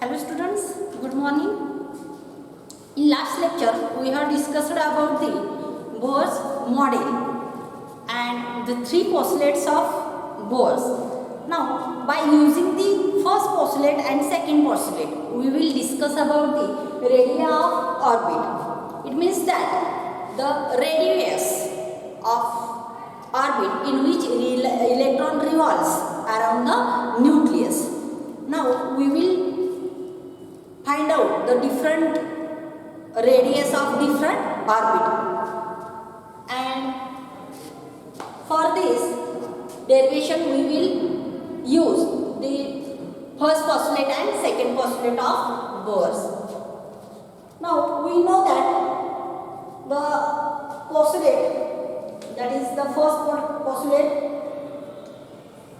Hello students, good morning. In last lecture we have discussed about the Bohr's model and the three postulates of Bohr's. Now by using the first postulate and second postulate we will discuss about the radii of orbit. It means that the radius of orbit in which electron revolves around the nucleus. Now we will find out the different radius of different orbit, and for this derivation we will use the first postulate and second postulate of Bohr's. Now we know that the postulate, that is the first postulate,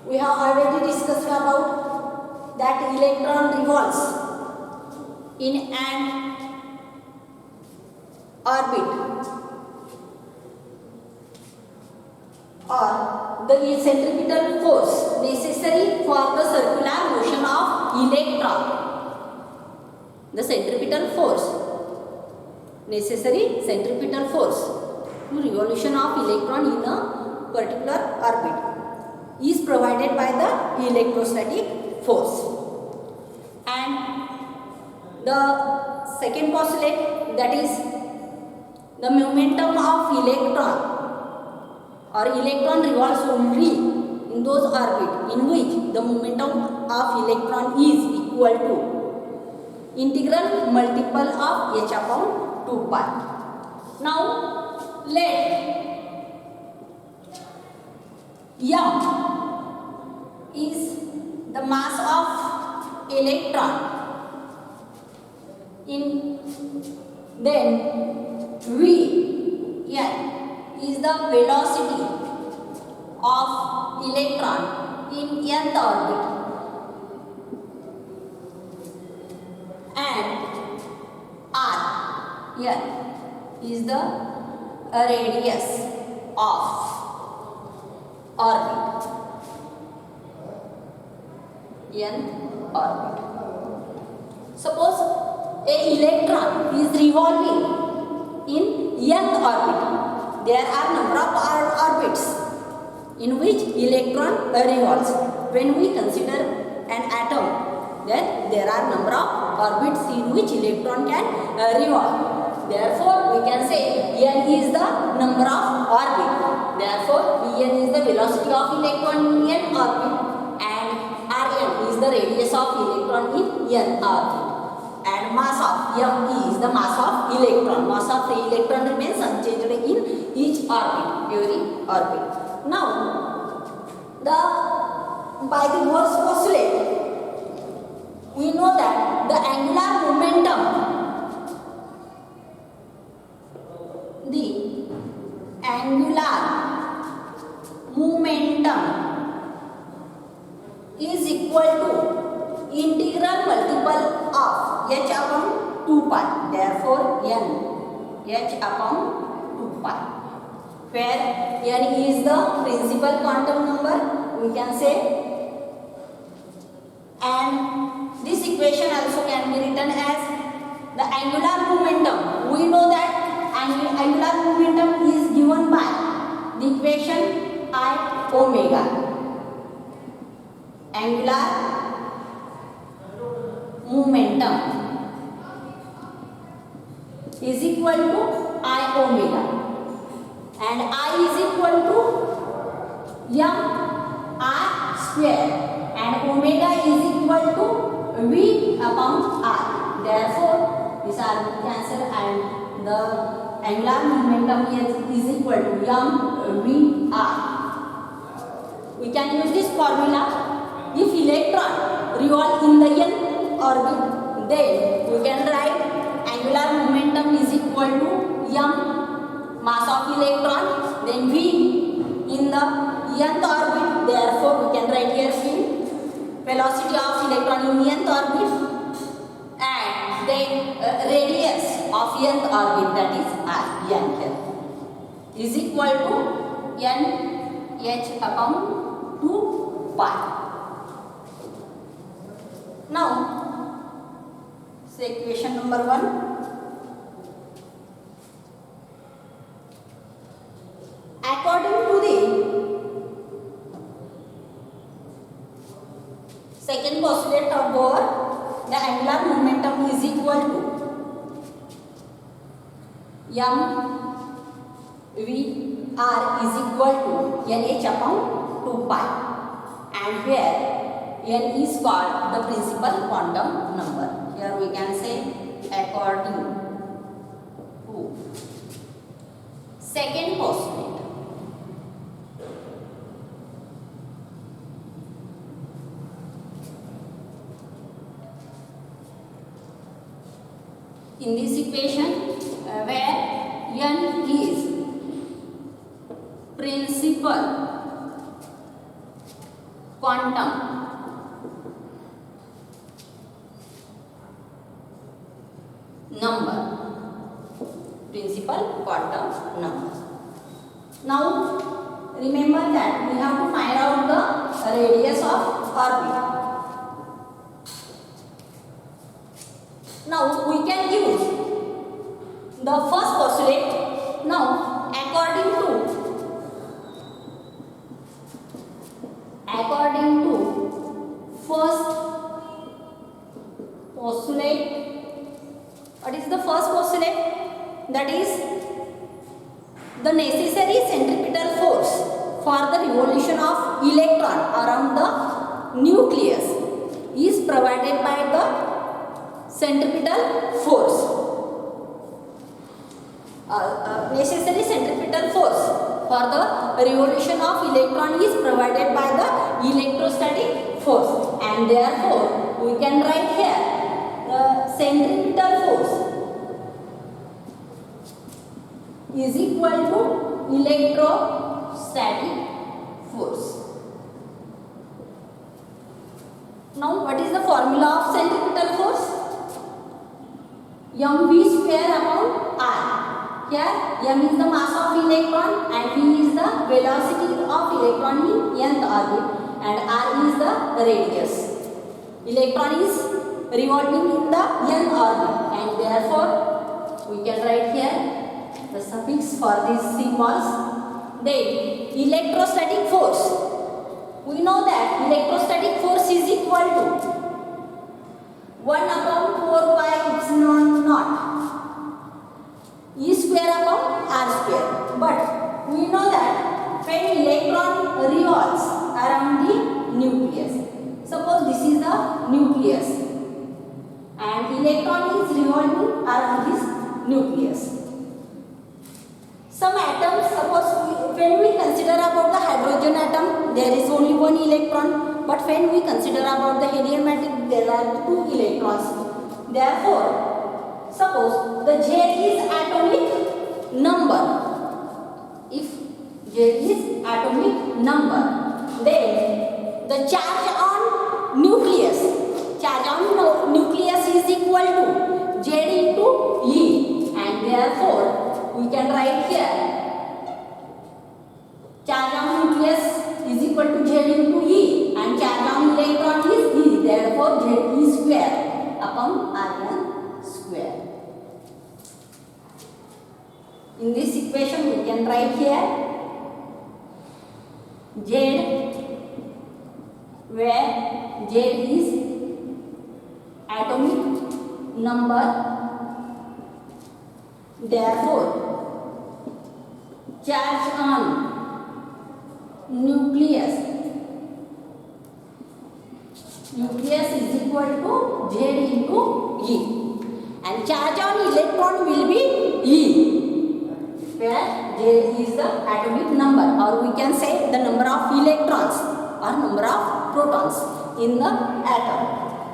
we have already discussed about that electron revolves in an orbit or the centripetal force necessary for the circular motion of electron. The centripetal force, necessary centripetal force to revolution of electron in a particular orbit is provided by the electrostatic force. And the second postulate, that is the momentum of electron or electron revolves only in those orbits in which the momentum of electron is equal to integral multiple of h upon 2 pi. Now let m is the mass of electron, then v is the velocity of electron in nth orbit, and r is the radius of orbit, nth orbit. Suppose a electron is revolving in nth orbit. There are number of orbits in which electron revolves. When we consider an atom, then there are number of orbits in which electron can revolve. Therefore, we can say n is the number of orbit. Therefore, Vn is the velocity of electron in n orbit, and Rn is the radius of electron in n orbit. And mass of m is the mass of electron. Mass of the electron remains unchanged in each orbit, every orbit. Now, by the Bohr's postulate, we know that the angular momentum, is equal to integral multiple of h upon 2 pi. Therefore, n h upon 2 pi, where n is the principal quantum number, we can say, and this equation also can be written as the angular momentum. We know that angular momentum is given by the equation I omega. Angular momentum is equal to I omega, and I is equal to m r square, and omega is equal to v upon r. Therefore, these are cancelled, and the angular momentum is equal to m v r. We can use this formula. If electron revolve in the nth orbit, then we can write angular momentum is equal to m mass of electron, then v in the nth orbit. Therefore, we can write here v velocity of electron in nth orbit, and then radius of nth orbit, that is r, n here, is equal to n h upon 2 pi. Now So equation number 1. According to the second postulate of Bohr, the angular momentum is equal to mvr is equal to nh upon 2 pi, and here n is called the principal quantum number. Here we can say according to second postulate. In this equation, where n is principal quantum number, principal quantum number. Now remember that we have to find out the radius of orbit. Now we can use the first postulate. Now according to first postulate, what is the first postulate? That is the necessary centripetal force for the revolution of electron around the nucleus is provided by the centripetal force. Necessary centripetal force for the revolution of electron is provided by the electrostatic force, and therefore we can write here the centripetal force is equal to electrostatic force. Now what is the formula of centripetal force? mv square upon r. Here m is the mass of electron and v is the velocity of electron in nth orbit, and r is the radius. Electron is revolving in the nth orbit, and therefore we can write here the suffix for these symbols. Then electrostatic force. We know that electrostatic force is equal to 1 upon 4 pi epsilon naught E square upon R square. But we know that when electron revolves around the nucleus, suppose this is the nucleus and electron is revolving around this nucleus. Some atoms, suppose when we consider about the hydrogen atom, there is only one electron, but when we consider about the helium atom, there are 2 electrons. Therefore, suppose the Z is atomic number. If Z is atomic number, then the charge on nucleus is equal to Z into E, and therefore we can write here charge on nucleus is equal to Z into E, and charge on electron is E. Therefore Z E square upon Rn square. In this equation we can write here Z, where Z is atomic number. Therefore charge on nucleus is equal to Z into E, and charge on electron will be E, where Z is the atomic number, or we can say the number of electrons or number of protons in the atom,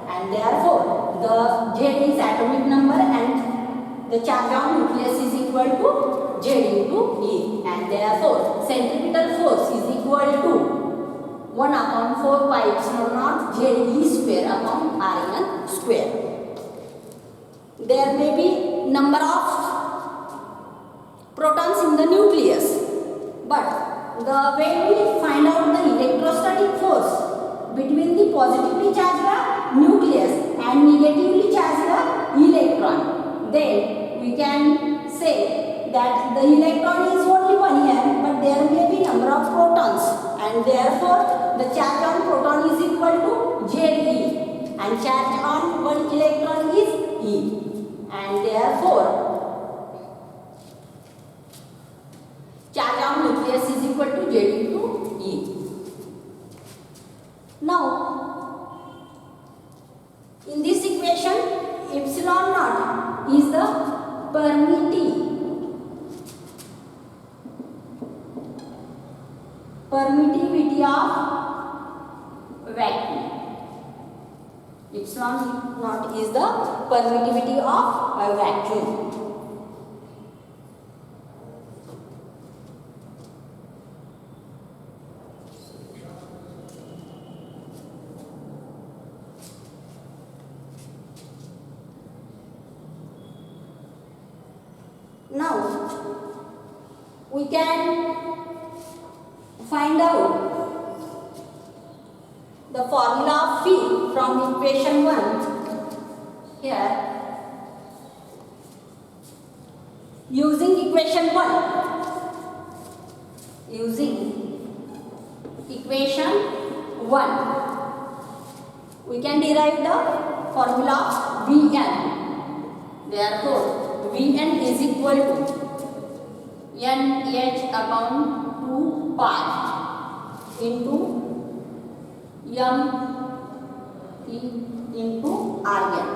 and therefore the Z is atomic number and the charge on nucleus is equal to Z into E, and therefore centripetal force is equal to 1 upon 4 pi epsilon naught Z E square upon Rn square. There may be number of protons in the nucleus, but when we find out the electrostatic force between the positively charged nucleus and negatively charged electron, then we can say that the electron is only one here, but there may be number of protons, and therefore the charge on proton is equal to Ze, and charge on one electron is E, and therefore charge on nucleus is equal to Z into E. Now, in this equation, epsilon naught is the permittivity of vacuum. Epsilon naught is the permittivity of a vacuum. Now, we can find out the formula of phi from equation 1 here. Using equation 1, we can derive the formula of Vn. Therefore, Vn is equal to Nh upon 2 pi into m e into Rn.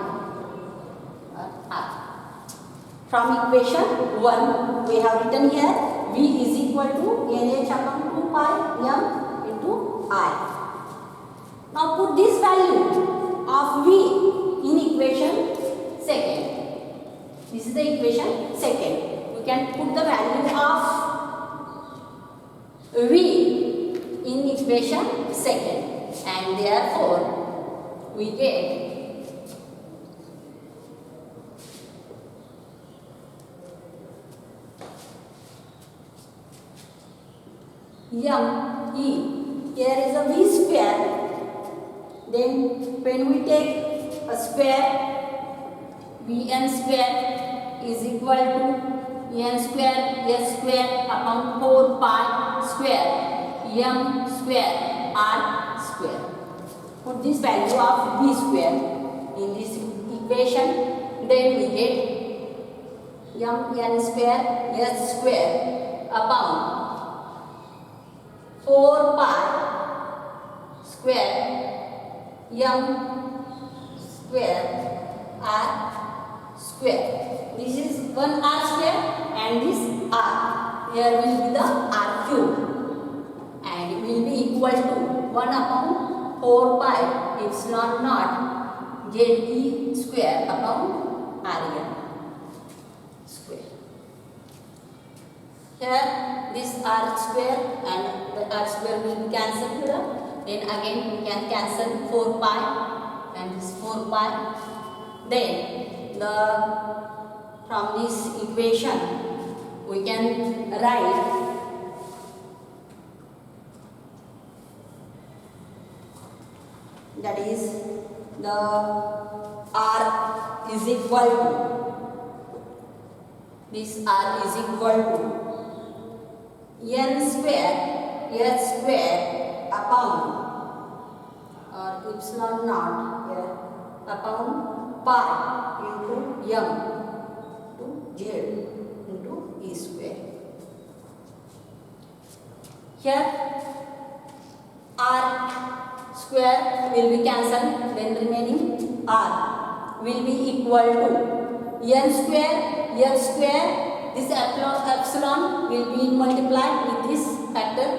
From equation 1, we have written here V is equal to Nh upon 2 pi m into I. Now put this value of V in equation 2. This is the equation 2. We can put the value of V in equation 2, and therefore we get m e. Here is a V square. Then when we take a square, Vn square is equal to n square s square upon 4 pi square m square r square. Put this value of V square in this equation, then we get n square s square upon 4 pi square m square r square. This is 1 r square and this r. Here will be the r cube, and it will be equal to 1 upon 4 pi epsilon naught Ze square upon Rn square. Here this r square and the r square will be cancelled here. Then again we can cancel 4 pi and this 4 pi. Then from this equation we can write that is the r is equal to this r is equal to n square s square upon or epsilon naught here upon pi into m to z into e square. Here r square will be cancelled, then remaining r will be equal to n square s square. This epsilon will be multiplied with this factor,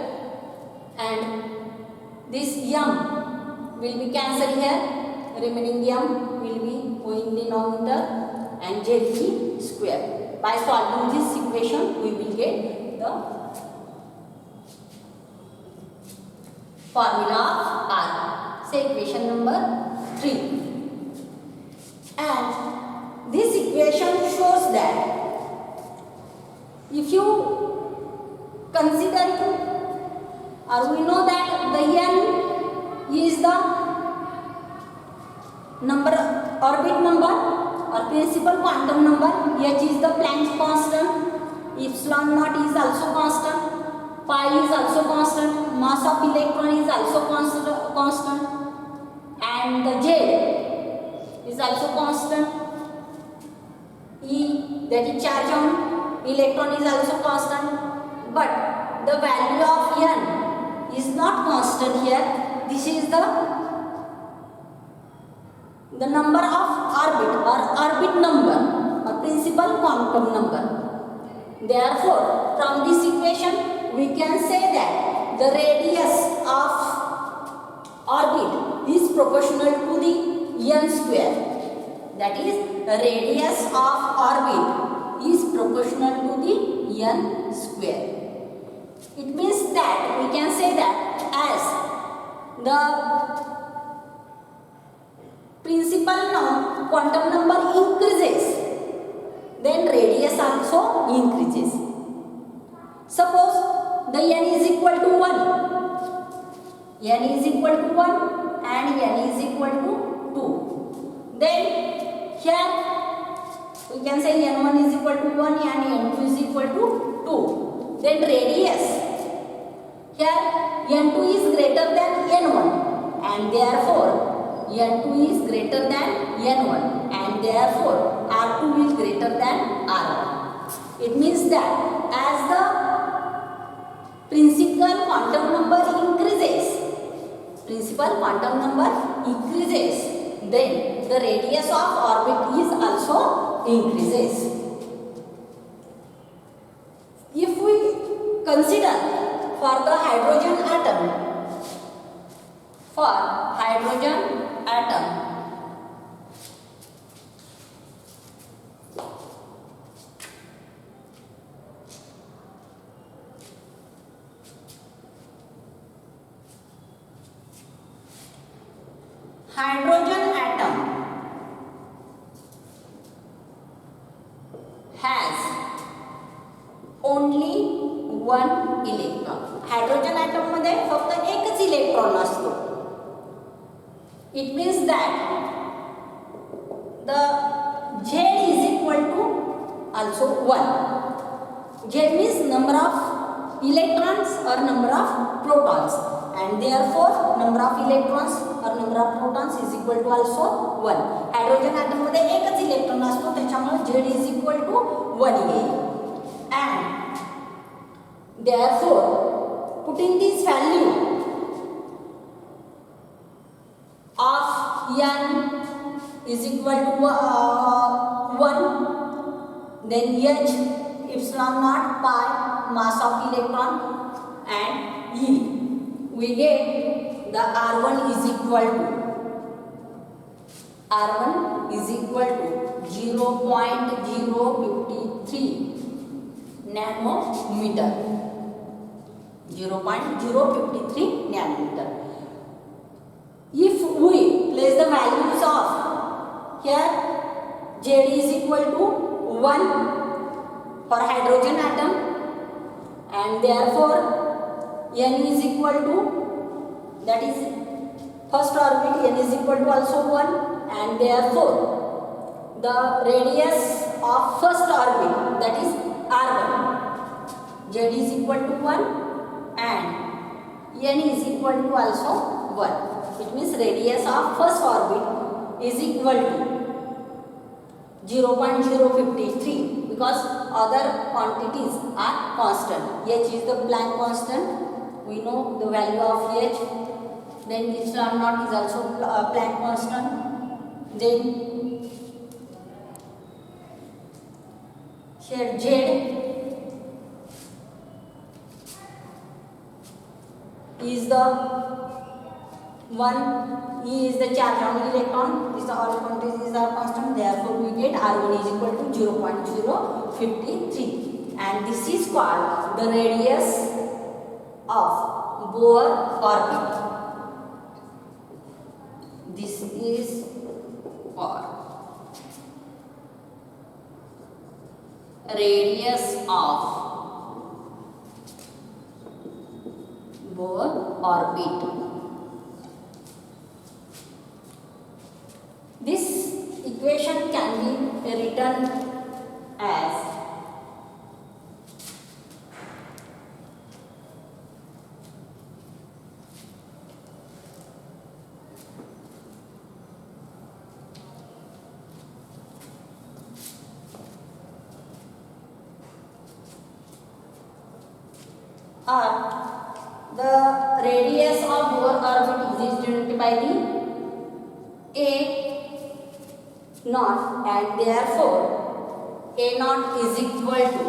and this m will be cancelled here. Remaining m will be going denominator and z square. By solving this equation, we will get the formula of r. Say equation number 3. And this equation shows that if you consider or we know that the n is the orbit number or principal quantum number. H is the Planck's constant, epsilon naught is also constant, pi is also constant, mass of electron is also constant, and the Z is also constant. E, that is charge on electron, is also constant, but the value of N is not constant here. This is the number of orbit or orbit number or principal quantum number. Therefore, from this equation we can say that the radius of orbit is proportional to the N square. That is, the radius of orbit is proportional to the N square. It means that we can say that as the principal quantum number increases, then radius also increases. Suppose the N is equal to 1, N is equal to 1 and N is equal to 2. Then here we can say N1 is equal to 1 and N2 is equal to 2. Then radius, here N2 is greater than N1 and therefore N2 is greater than N1 and therefore R2 is greater than R1. It means that as the principal quantum number increases, then the radius of orbit is also increases. If we consider for the hydrogen atom, hydrogen atom has only one electron. Hydrogen atom मध्ये फक्त एकच electron असतो. It means that the Z is equal to also 1. Z means number of electrons or number of protons, and therefore number of electrons or number of protons is equal to also 1. Hydrogen atom मध्ये एकच electron असतो, त्याच्यामुळे Z is equal to 1 येईल. And therefore putting this value of N is equal to 1, then H, epsilon naught, pi, mass of electron, and E, we get the R1 is equal to 0.053 nanometer. 0.053 nanometer. If we place the values of here, Z is equal to 1 for hydrogen atom, and therefore N is equal to, that is first orbit, N is equal to also 1, and therefore the radius of first orbit, that is R1, Z is equal to 1 and N is equal to also 1. It means radius of first orbit is equal to 0.053 because other quantities are constant. H is the Planck constant. We know the value of H. Then epsilon naught is also Planck constant. Then here Z is the 1, E is the charge on electron, these all quantities are constant, therefore we get R1 is equal to 0.053, and this is called the radius of Bohr orbit. This is Bohr. Radius of Bohr orbit. This equation can be written as the radius of Bohr orbit is denoted by the a naught, and therefore a naught is equal to,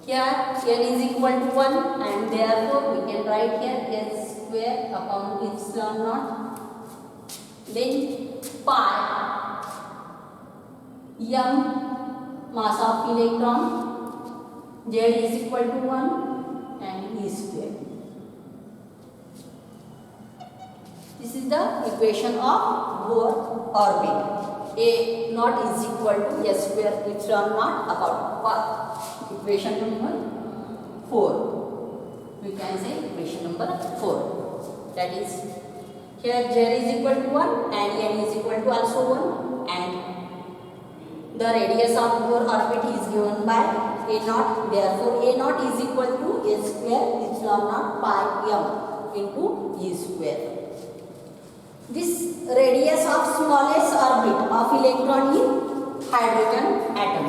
here n is equal to 1, and therefore we can write here s square upon epsilon naught, then pi m mass of electron, z is equal to 1, and e square. This is the equation of Bohr orbit. A naught is equal to s square epsilon naught upon pi. Equation number 4. We can say equation number 4. That is, here z is equal to 1 and n is equal to also 1, and the radius of Bohr orbit is given by a naught. Therefore, a naught is equal to a square epsilon naught pi m into e square. This radius of smallest orbit of electron in hydrogen atom.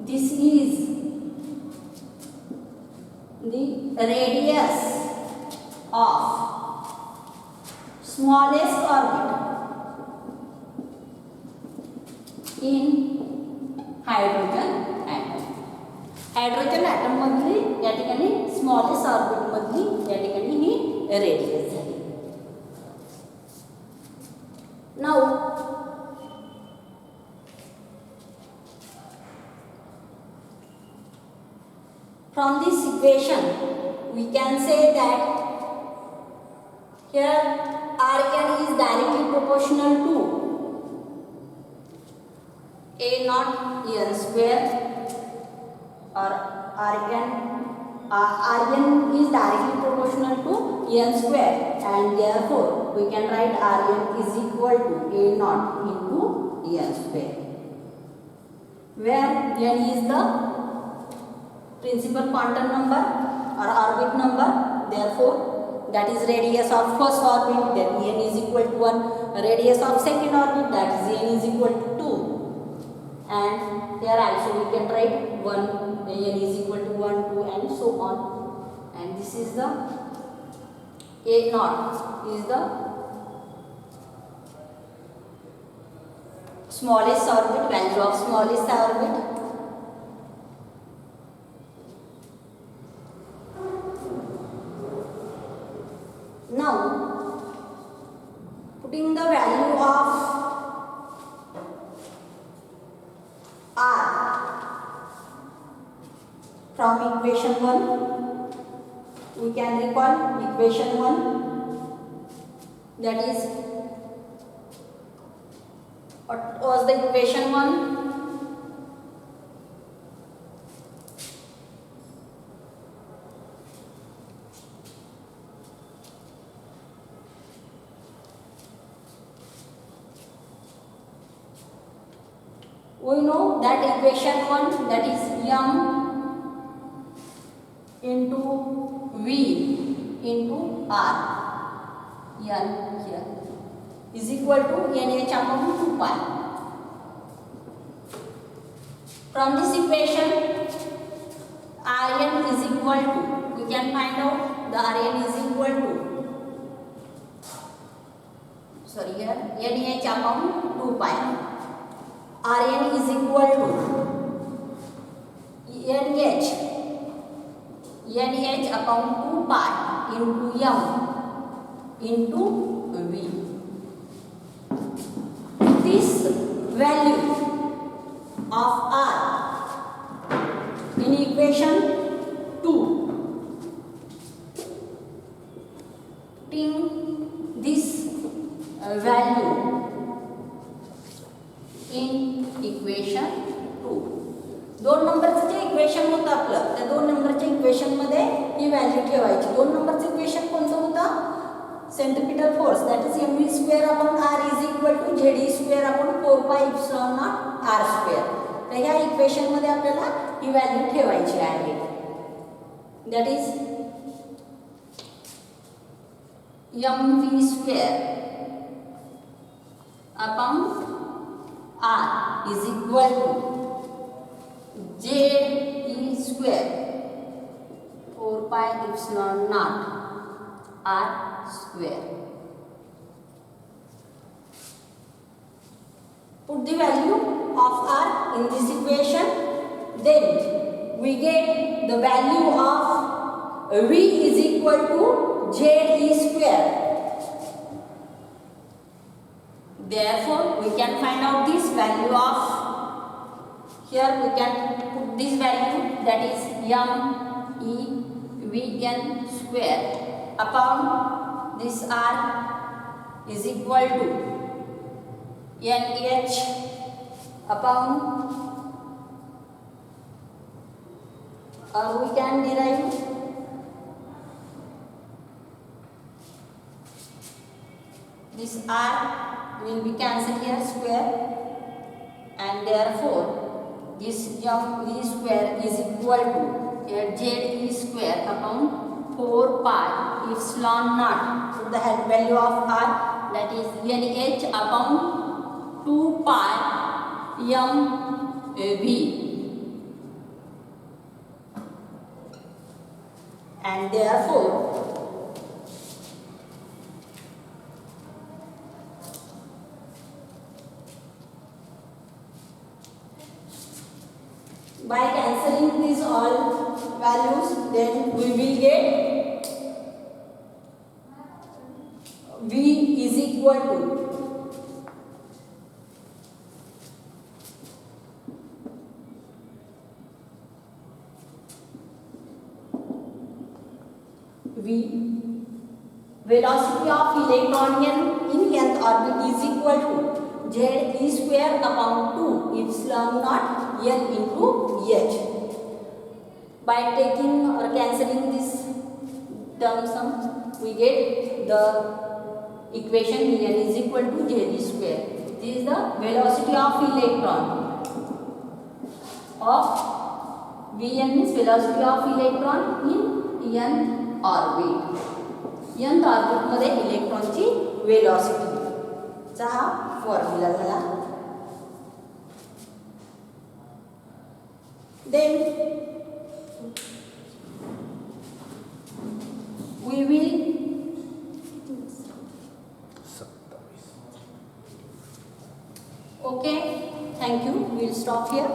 This is the radius of smallest orbit in hydrogen atom. Hydrogen atom मधली या ठिकाणी smallest orbit मधली या ठिकाणी ही radius झाली. Now from this equation we can say that here Rn is directly proportional to a naught n square, or Rn is directly proportional to n square, and therefore we can write Rn is equal to a naught into n square, where n is the principal quantum number or orbit number. Therefore that is radius of first orbit, then n is equal to 1. Radius of second orbit, that is n is equal to 2, and here also we can write 1, n is equal to 1, 2, and so on. And this is the a naught is the smallest orbit, value of smallest orbit. Now putting the value of R from equation 1, we can recall equation 1, that is, what was the equation 1? We know that equation 1, that is m into v into r, n here, is equal to nh upon 2 pi. From this equation, Rn is equal to, we can find out the Rn is equal to, here nh upon 2 pi. Rn is equal to nh upon 2 pi into m into v. This value of R in equation 2, putting this value in equation 2, 2 नंबरचं जे equation होतं आपलं, त्या 2 नंबरच्या equation मध्ये ही value ठेवायची. 2 नंबरचं equation कोणतं होतं? centripetal force, that is mv square upon r is equal to ze square upon 4 pi epsilon naught r square. तर ह्या इक्वेशन मध्ये आपल्याला ही व्हॅल्यू ठेवायची आहे. That is mv square upon r is equal to ze square 4 pi epsilon naught r square. Put the value of r in this equation, then we get the value of v is equal to ze square. Therefore we can find out this value of, here we can put this value, that is mevn square upon this r is equal to nh upon, or we can derive this r will be cancelled here square, and therefore this mv square is equal to ze square upon 4 pi epsilon naught to the value of r, that is nh upon 2 pi mv, and therefore by cancelling these all values, then we will get v is equal to v velocity of electron in nth orbit is equal to ze square upon 2 epsilon naught n into h. By taking or cancelling this term sum, we get the equation n is equal to ze square. This is the velocity of electron of vn is velocity of electron in nth orbit. nth orbit मध्ये इलेक्ट्रॉनची velocity चा हा formula झाला. Then we will okay, thank you, we will stop here.